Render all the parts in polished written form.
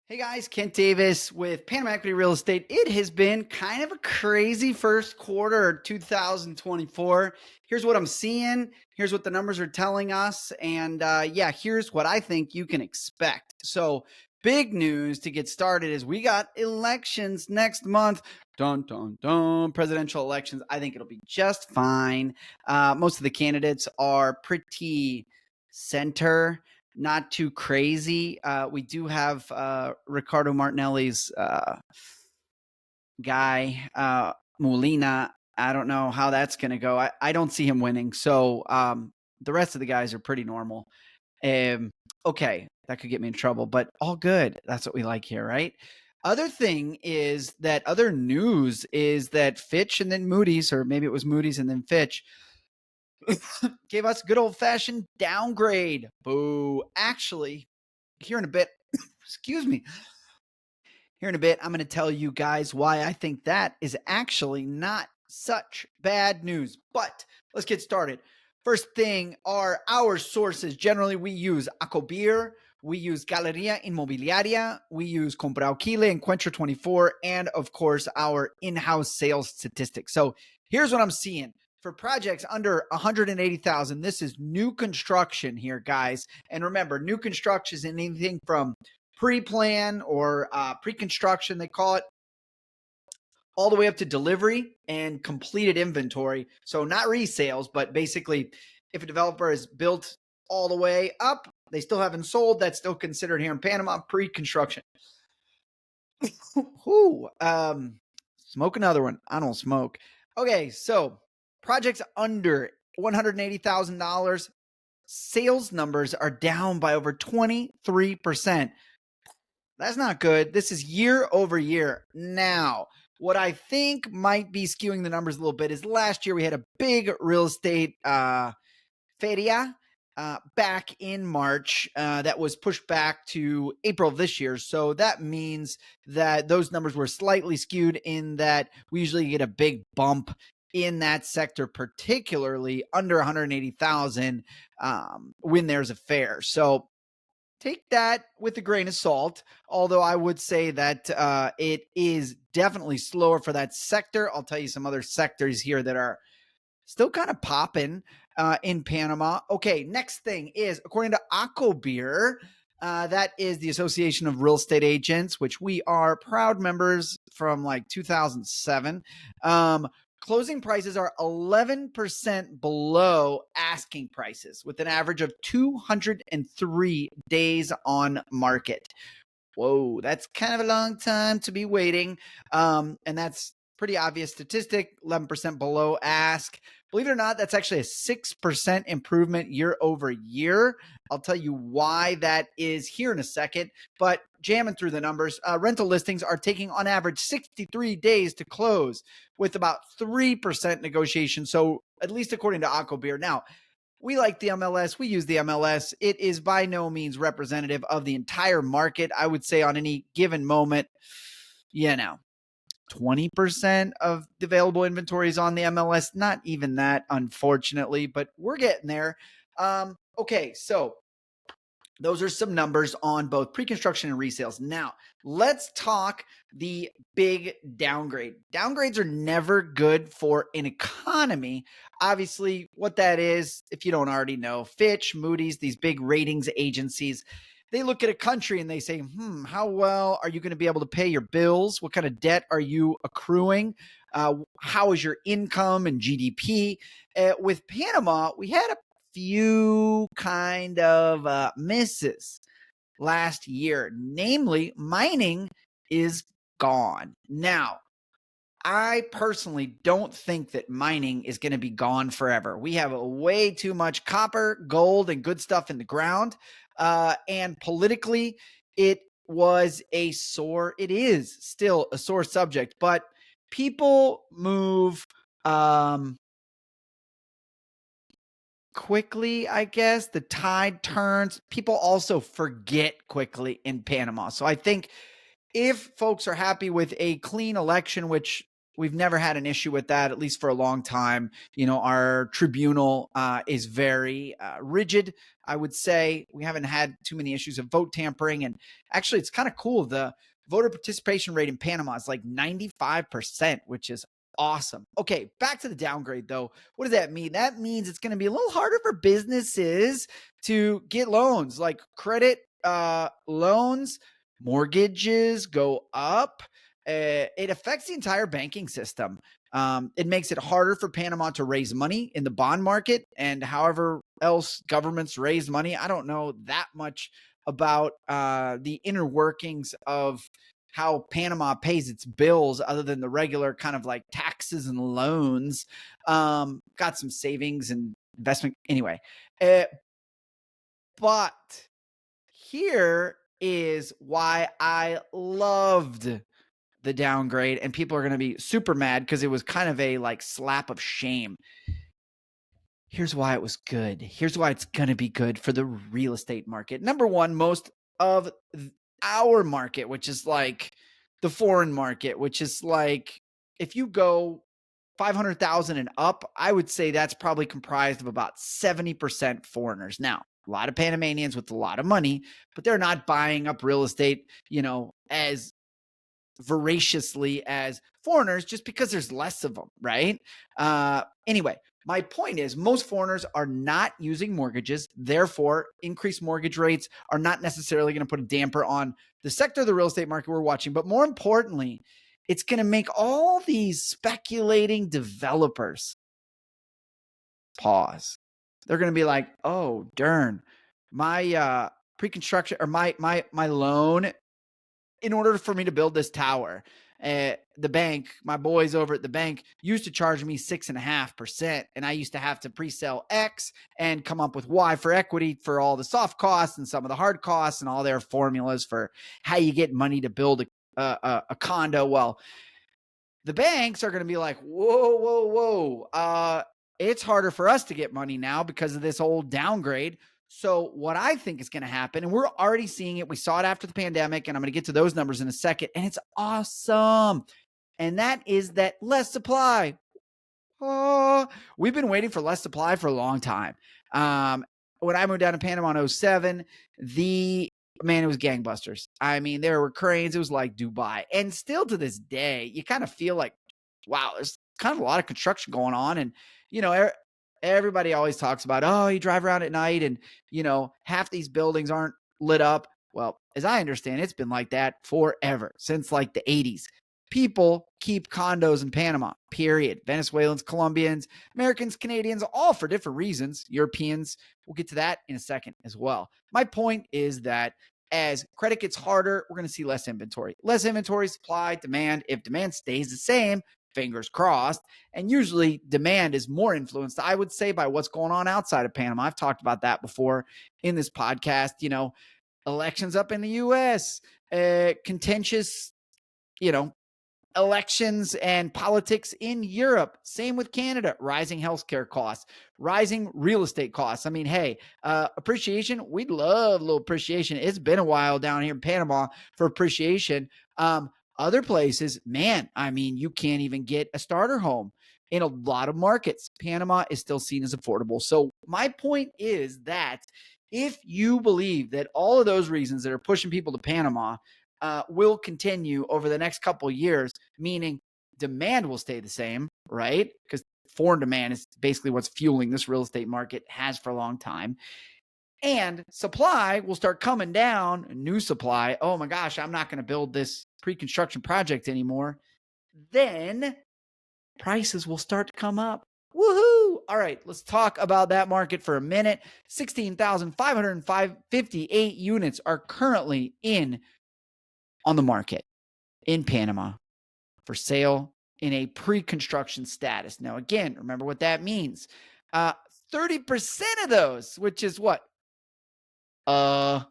Hey guys, Kent Davis with Panama Equity Real Estate. It has been kind of a crazy first quarter of 2024. Here's what I'm seeing. Here's what the numbers are telling us. And yeah, here's what I think you can expect. So, big news to get started is we got elections next month. Dun, dun, dun. Presidential elections. I think it'll be just fine. Most of the candidates are pretty center, not too crazy. We do have Ricardo Martinelli's guy, Molina. I don't know how that's going to go. I don't see him winning. So the rest of the guys are pretty normal. Um, okay, that could get me in trouble, but all good. That's what we like here, right? Other news is that Fitch and then Moody's, or maybe it was Moody's and then Fitch, gave us good old fashioned downgrade. Boo. Actually, here in a bit, excuse me, here in a bit, I'm going to tell you guys why I think that is actually not such bad news. But let's get started. First thing are our sources. Generally, we use Acobir, we use Galeria Inmobiliaria, we use Compraukile, Encuentro 24, and of course, our in-house sales statistics. So here's what I'm seeing. For projects under 180,000, this is new construction here, guys. And remember, new construction is anything from pre-plan or pre-construction, they call it, all the way up to delivery and completed inventory. So not resales, but basically if a developer has built all the way up, they still haven't sold, that's still considered here in Panama pre-construction. Ooh, smoke another one. I don't smoke. Okay, so projects under $180,000, sales numbers are down by over 23%. That's not good. This is year over year. Now, what I think might be skewing the numbers a little bit is last year we had a big real estate feria back in March that was pushed back to April of this year. So that means that those numbers were slightly skewed in that we usually get a big bump in that sector, particularly under 180,000 when there's a fair. So take that with a grain of salt, although I would say that it is definitely slower for that sector. I'll tell you some other sectors here that are still kind of popping in Panama. Okay, next thing is, according to Acobir, that is the Association of Real Estate Agents, which we are proud members from like 2007. Closing prices are 11% below asking prices with an average of 203 days on market. Whoa, that's kind of a long time to be waiting. And that's pretty obvious statistic, 11% below ask. Believe it or not, that's actually a 6% improvement year over year. I'll tell you why that is here in a second, but jamming through the numbers, rental listings are taking on average 63 days to close with about 3% negotiation. So at least according to Acobir. Now, we like the MLS. We use the MLS. It is by no means representative of the entire market. I would say on any given moment, 20% of the available inventory is on the MLS. Not even that, unfortunately, but we're getting there. Okay, so those are some numbers on both pre-construction and resales. Now, let's talk the big downgrade. Downgrades are never good for an economy. Obviously, what that is, if you don't already know, Fitch, Moody's, these big ratings agencies, they look at a country and they say, how well are you going to be able to pay your bills? What kind of debt are you accruing? How is your income and GDP? With Panama, we had a few kind of misses last year. Namely, mining is gone. Now, I personally don't think that mining is going to be gone forever. We have way too much copper, gold, and good stuff in the ground. And politically, it is still a sore subject, but people move quickly, I guess. The tide turns. People also forget quickly in Panama. So I think if folks are happy with a clean election, which We've never had an issue with that, at least for a long time. Our tribunal is very rigid. I would say we haven't had too many issues of vote tampering. And actually, it's kind of cool. The voter participation rate in Panama is like 95%, which is awesome. Okay, back to the downgrade though. What does that mean? That means it's going to be a little harder for businesses to get loans, like credit loans, mortgages go up. It affects the entire banking system. It makes it harder for Panama to raise money in the bond market, and however else governments raise money. I don't know that much about the inner workings of how Panama pays its bills other than the regular kind of like taxes and loans. Got some savings and investment anyway. But here is why I loved the downgrade, and people are going to be super mad because it was kind of a like slap of shame. Here's why it was good. Here's why it's going to be good for the real estate market. Number one, most of our market, which is like the foreign market, which is like if you go 500,000 and up, I would say that's probably comprised of about 70% foreigners. Now, a lot of Panamanians with a lot of money, but they're not buying up real estate, as voraciously as foreigners just because there's less of them, right? Anyway, my point is most foreigners are not using mortgages. Therefore, increased mortgage rates are not necessarily going to put a damper on the sector of the real estate market we're watching. But more importantly, it's going to make all these speculating developers pause. They're going to be like, oh, darn, my pre-construction or my loan in order for me to build this tower, the bank, my boys over at the bank used to charge me 6.5%. And I used to have to pre-sell X and come up with Y for equity for all the soft costs and some of the hard costs and all their formulas for how you get money to build a condo. Well, the banks are going to be like, whoa. It's harder for us to get money now because of this old downgrade. So what I think is going to happen, and we're already seeing it, we saw it after the pandemic, and I'm going to get to those numbers in a second, and it's awesome. And that is that less supply. Oh, we've been waiting for less supply for a long time. When I moved down to Panama in 07, it was gangbusters. I mean, there were cranes. It was like Dubai. And still to this day, you kind of feel like, wow, there's kind of a lot of construction going on. And, everybody always talks about, oh, you drive around at night and, half these buildings aren't lit up. Well, as I understand, it's been like that forever, since like the 80s. People keep condos in Panama, period. Venezuelans, Colombians, Americans, Canadians, all for different reasons. Europeans, we'll get to that in a second as well. My point is that as credit gets harder, we're going to see less inventory. Less inventory, supply, demand. If demand stays the same, fingers crossed, and usually demand is more influenced, I would say, by what's going on outside of Panama. I've talked about that before in this podcast. Elections up in the U.S., contentious, elections and politics in Europe. Same with Canada. Rising healthcare costs, rising real estate costs. I mean, hey, appreciation. We'd love a little appreciation. It's been a while down here in Panama for appreciation. Other places, man, I mean, you can't even get a starter home in a lot of markets. Panama is still seen as affordable. So my point is that if you believe that all of those reasons that are pushing people to Panama will continue over the next couple of years, meaning demand will stay the same, right? Because foreign demand is basically what's fueling this real estate market, has for a long time. And supply will start coming down, new supply. Oh my gosh, I'm not going to build this pre-construction project anymore. Then prices will start to come up. Woohoo! All right, let's talk about that market for a minute. 16,558 units are currently on the market in Panama for sale in a pre-construction status. Now, again, remember what that means. 30% of those, which is what? I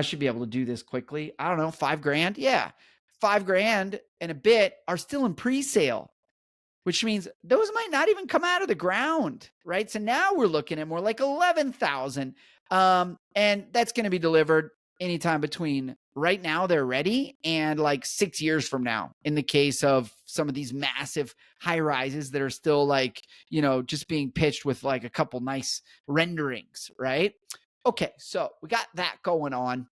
should be able to do this quickly. I don't know, $5,000. Yeah. $5,000 and a bit are still in pre-sale, which means those might not even come out of the ground, right? So now we're looking at more like 11,000. And that's going to be delivered anytime between right now they're ready, and like 6 years from now, in the case of some of these massive high rises that are still like, just being pitched with like a couple nice renderings, right? Okay, so we got that going on.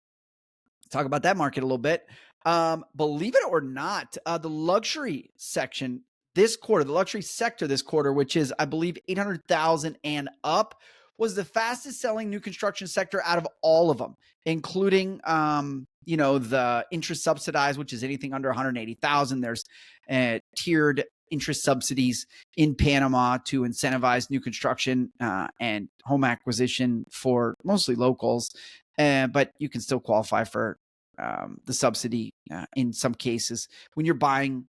Talk about that market a little bit. Believe it or not, the luxury section this quarter, the luxury sector this quarter, which is, I believe, 800,000 and up, was the fastest selling new construction sector out of all of them, including, the interest subsidized, which is anything under 180,000. There's tiered interest subsidies in Panama to incentivize new construction and home acquisition for mostly locals. But you can still qualify for the subsidy in some cases when you're buying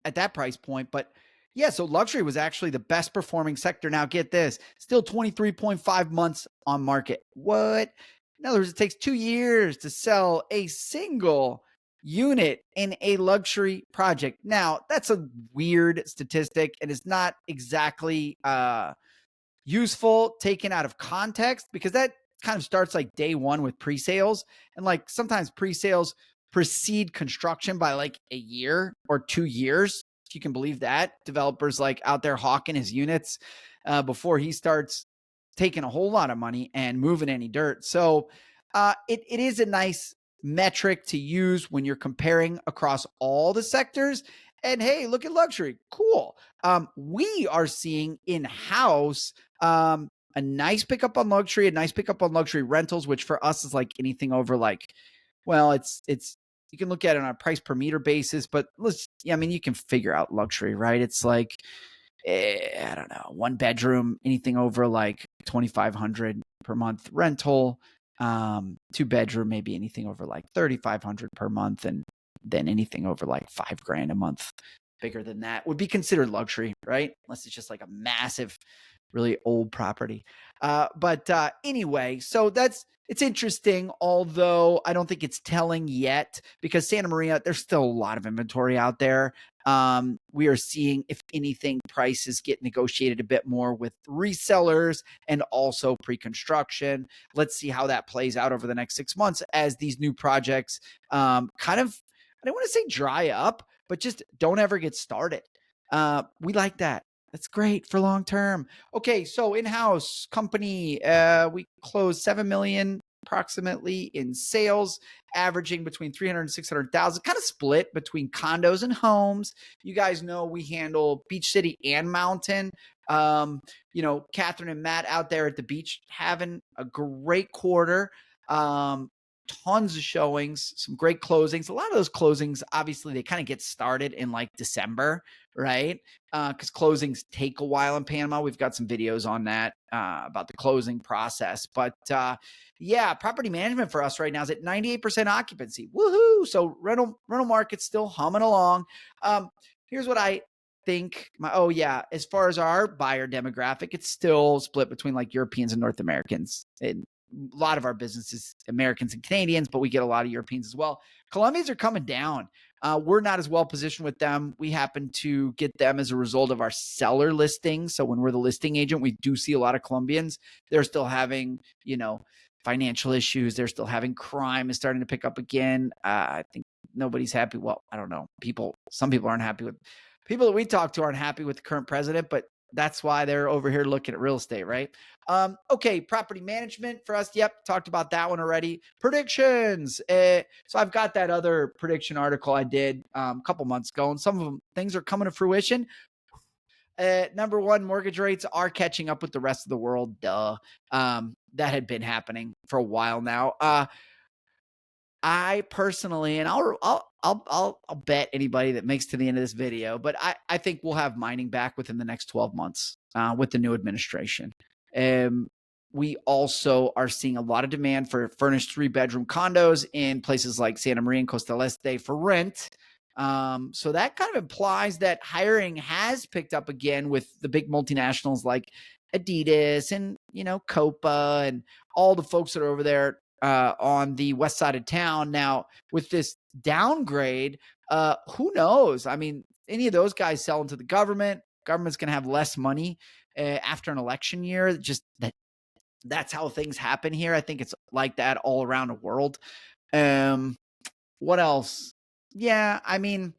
at that price point. But yeah, so luxury was actually the best performing sector. Now get this, still 23.5 months on market. What? In other words, it takes 2 years to sell a single unit in a luxury project. Now, that's a weird statistic, and it's not exactly useful taken out of context, because that kind of starts like day one with pre-sales, and like sometimes pre-sales precede construction by like a year or 2 years, if you can believe that. Developers like out there hawking his units before he starts taking a whole lot of money and moving any dirt. So it is a nice metric to use when you're comparing across all the sectors. And hey, look at luxury. Cool. We are seeing in-house a nice pickup on luxury, a nice pickup on luxury rentals, which for us is like anything over like, well, it's you can look at it on a price per meter basis, but you can figure out luxury, right? It's like, I don't know, 1 bedroom, anything over like 2,500 per month rental, 2 bedroom, maybe anything over like 3,500 per month, and then anything over like $5,000 a month, bigger than that, would be considered luxury, right? Unless it's just like a massive, really old property. But anyway, so it's interesting, although I don't think it's telling yet, because Santa Maria, there's still a lot of inventory out there. We are seeing, if anything, prices get negotiated a bit more with resellers and also pre-construction. Let's see how that plays out over the next 6 months as these new projects kind of, I don't want to say dry up, but just don't ever get started. We like that. That's great for long term. Okay, so in-house company, we closed 7 million approximately in sales, averaging between 300 and 600,000, kind of split between condos and homes. You guys know we handle Beach City and Mountain. Catherine and Matt out there at the beach having a great quarter. Tons of showings, some great closings. A lot of those closings, obviously, they kind of get started in like December, right? Because closings take a while in Panama. We've got some videos on that about the closing process. But yeah, property management for us right now is at 98% occupancy. Woohoo! So rental market's still humming along. Here's what I think. As far as our buyer demographic, it's still split between like Europeans and North Americans. And a lot of our business is Americans and Canadians, but we get a lot of Europeans as well. Colombians are coming down. We're not as well positioned with them. We happen to get them as a result of our seller listings. So when we're the listing agent, we do see a lot of Colombians. They're still having, financial issues. They're still having crime is starting to pick up again. I think nobody's happy. Well, I don't know. Some people aren't happy with people that we talk to aren't happy with the current president, but that's why they're over here looking at real estate, right? Okay, property management for us. Yep, talked about that one already. Predictions. So I've got that other prediction article I did a couple months ago, and some of them things are coming to fruition. Number one, mortgage rates are catching up with the rest of the world. Duh. That had been happening for a while now. I personally, and I'll bet anybody that makes to the end of this video, but I think we'll have mining back within the next 12 months with the new administration. We also are seeing a lot of demand for furnished 3-bedroom condos in places like Santa Maria and Costa del Este for rent. So that kind of implies that hiring has picked up again with the big multinationals like Adidas and, Copa and all the folks that are over there on the west side of town. Now, with this downgrade, who knows? I mean, any of those guys selling to the government's going to have less money after an election year. Just that's how things happen here. I think it's like that all around the world. What else? Yeah, I mean,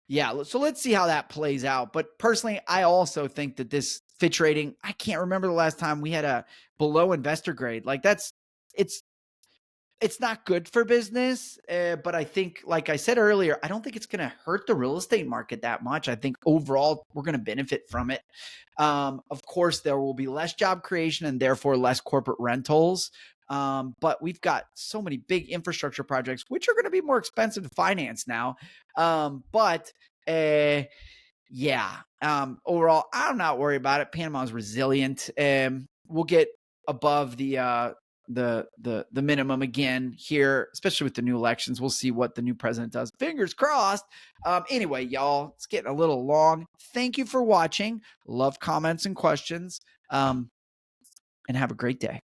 yeah, so let's see how that plays out. But personally, I also think that this Fitch rating, I can't remember the last time we had a below investor grade. Like it's it's not good for business, but I think, like I said earlier, I don't think it's going to hurt the real estate market that much. I think overall we're going to benefit from it. Of course, there will be less job creation and therefore less corporate rentals. But we've got so many big infrastructure projects, which are going to be more expensive to finance now. But yeah, overall, I'm not worried about it. Panama's resilient. We'll get above the minimum again here, especially with the new elections. We'll see what the new president does. Fingers crossed. Anyway, y'all, it's getting a little long. Thank you for watching. Love comments and questions. And have a great day.